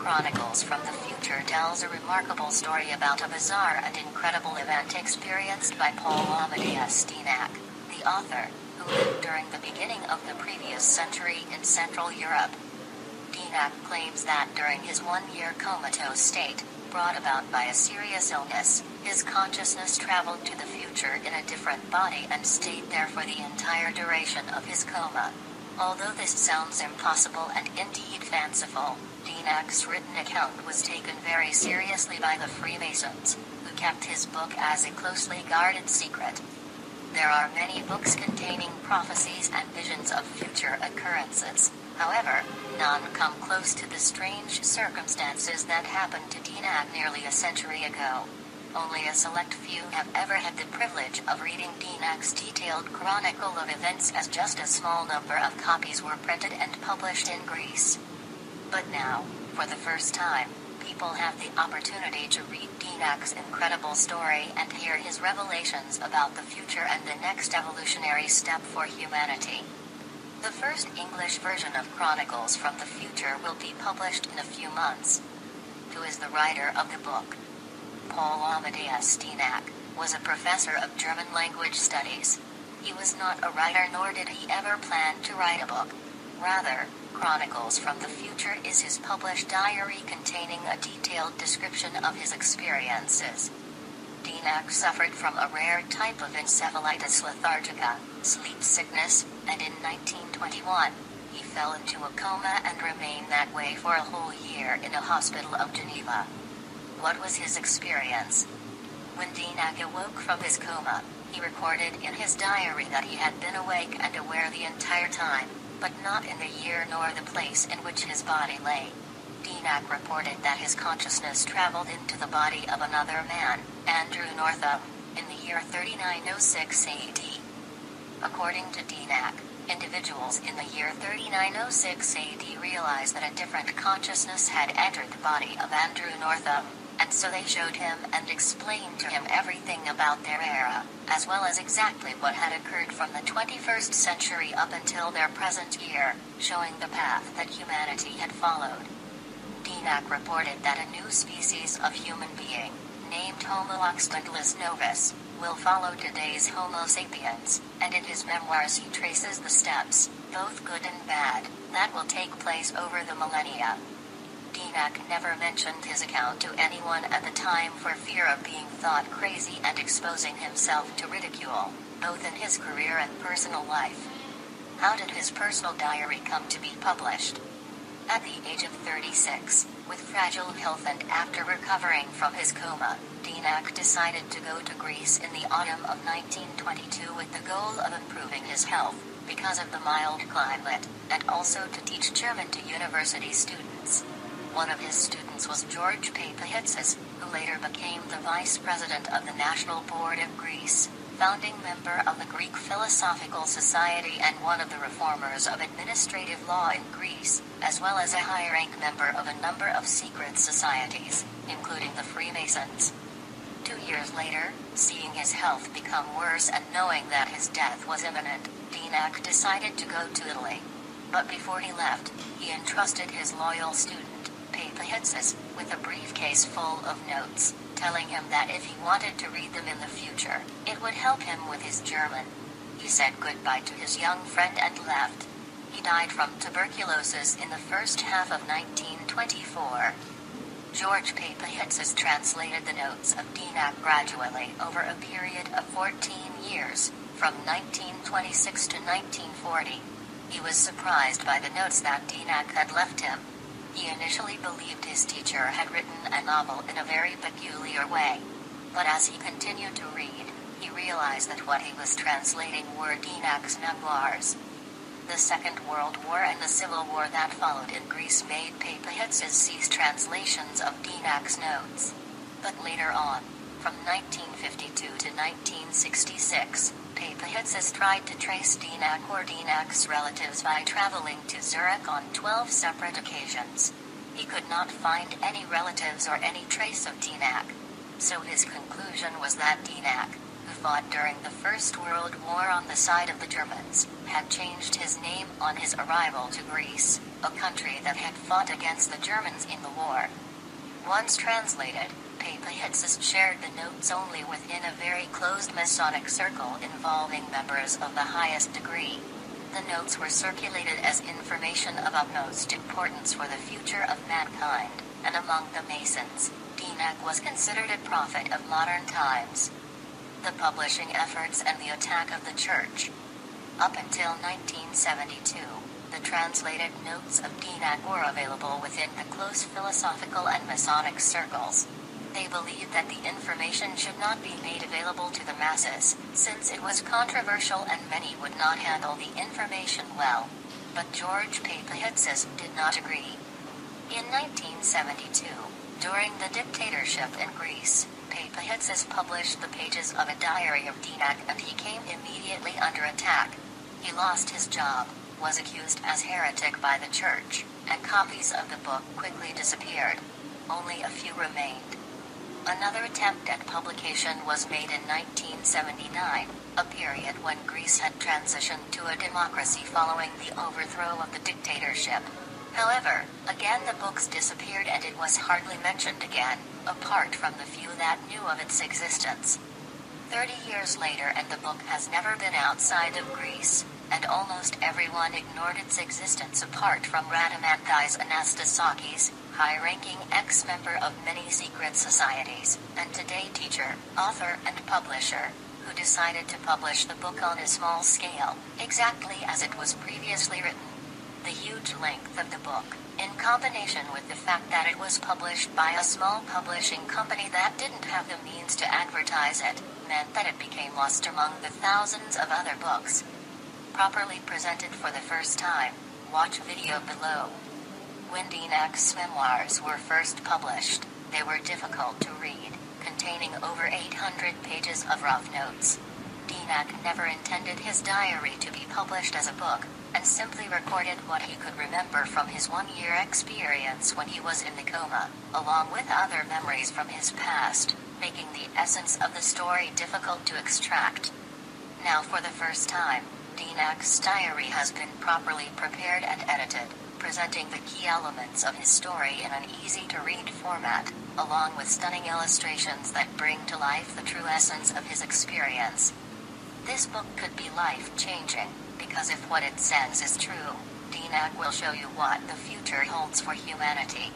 Chronicles from the Future tells a remarkable story about a bizarre and incredible event experienced by Paul Amadeus Dienach, the author, who lived during the beginning of the previous century in Central Europe. Dienach claims that during his one-year comatose state, brought about by a serious illness, his consciousness traveled to the future in a different body and stayed there for the entire duration of his coma. Although this sounds impossible and indeed fanciful, Dienach's written account was taken very seriously by the Freemasons, who kept his book as a closely guarded secret. There are many books containing prophecies and visions of future occurrences. However, none come close to the strange circumstances that happened to Dienach nearly a century ago. Only a select few have ever had the privilege of reading Dienach's detailed chronicle of events, as just a small number of copies were printed and published in Greece. But now, for the first time, people have the opportunity to read Dienach's incredible story and hear his revelations about the future and the next evolutionary step for humanity. The first English version of Chronicles from the Future will be published in a few months. Who is the writer of the book? Paul Amadeus Dienach was a professor of German language studies. He was not a writer, nor did he ever plan to write a book. Rather, Chronicles from the Future is his published diary containing a detailed description of his experiences. Dienach suffered from a rare type of encephalitis lethargica, sleep sickness, and in 1921, he fell into a coma and remained that way for a whole year in a hospital of Geneva. What was his experience? When Dienach awoke from his coma, he recorded in his diary that he had been awake and aware the entire time, but not in the year nor the place in which his body lay. Dienach reported that his consciousness traveled into the body of another man, Andrew Northam, in the year 3906 AD. According to Dienach, individuals in the year 3906 AD realized that a different consciousness had entered the body of Andrew Northam, and so they showed him and explained to him everything about their era, as well as exactly what had occurred from the 21st century up until their present year, showing the path that humanity had followed. Dienach reported that a new species of human being, named Homo occidentalis novus, will follow today's Homo sapiens, and in his memoirs he traces the steps, both good and bad, that will take place over the millennia. Dienach never mentioned his account to anyone at the time for fear of being thought crazy and exposing himself to ridicule, both in his career and personal life. How did his personal diary come to be published? At the age of 36, with fragile health and after recovering from his coma, Dienach decided to go to Greece in the autumn of 1922 with the goal of improving his health, because of the mild climate, and also to teach German to university students. One of his students was George Papahitzis, who later became the vice president of the National Board of Greece, founding member of the Greek Philosophical Society and one of the reformers of administrative law in Greece, as well as a high-rank member of a number of secret societies, including the Freemasons. 2 years later, seeing his health become worse and knowing that his death was imminent, Dienach decided to go to Italy. But before he left, he entrusted his loyal student, Papahitzis, with a briefcase full of notes, telling him that if he wanted to read them in the future, it would help him with his German. He said goodbye to his young friend and left. He died from tuberculosis in the first half of 1924. George Papahitzis translated the notes of Dienach gradually over a period of 14 years, from 1926 to 1940. He was surprised by the notes that Dienach had left him. He initially believed his teacher had written a novel in a very peculiar way. But as he continued to read, he realized that what he was translating were Dienach's memoirs. The Second World War and the Civil War that followed in Greece made Papahitzis cease translations of Dienach's notes. But later on, from 1952 to 1966, Papahitzis tried to trace Dienach or Dienach's relatives by traveling to Zurich on 12 separate occasions. He could not find any relatives or any trace of Dienach. So his conclusion was that Dienach, who fought during the First World War on the side of the Germans, had changed his name on his arrival to Greece, a country that had fought against the Germans in the war. Once translated, Papahitzis shared the notes only within a very closed Masonic circle involving members of the highest degree. The notes were circulated as information of utmost importance for the future of mankind, and among the Masons, Dienach was considered a prophet of modern times. The publishing efforts and the attack of the Church. Up until 1972, the translated notes of Dienach were available within the close philosophical and Masonic circles. They believed that the information should not be made available to the masses, since it was controversial and many would not handle the information well. But George Papahitzis did not agree. In 1972, during the dictatorship in Greece, Papahitzis published the pages of a diary of Dienach and he came immediately under attack. He lost his job, was accused as heretic by the Church, and copies of the book quickly disappeared. Only a few remained. Another attempt at publication was made in 1979, a period when Greece had transitioned to a democracy following the overthrow of the dictatorship. However, again the books disappeared and it was hardly mentioned again, apart from the few that knew of its existence. 30 years later and the book has never been outside of Greece, and almost everyone ignored its existence apart from Radamanthys Anastasakis, high-ranking ex-member of many secret societies, and today teacher, author and publisher, who decided to publish the book on a small scale, exactly as it was previously written. The huge length of the book, in combination with the fact that it was published by a small publishing company that didn't have the means to advertise it, meant that it became lost among the thousands of other books. Properly presented for the first time, watch video below. When Dienach's memoirs were first published, they were difficult to read, containing over 800 pages of rough notes. Dienach never intended his diary to be published as a book, and simply recorded what he could remember from his one-year experience when he was in the coma, along with other memories from his past, making the essence of the story difficult to extract. Now for the first time, Dienach's diary has been properly prepared and edited, presenting the key elements of his story in an easy-to-read format, along with stunning illustrations that bring to life the true essence of his experience. This book could be life-changing, because if what it says is true, Dienach will show you what the future holds for humanity.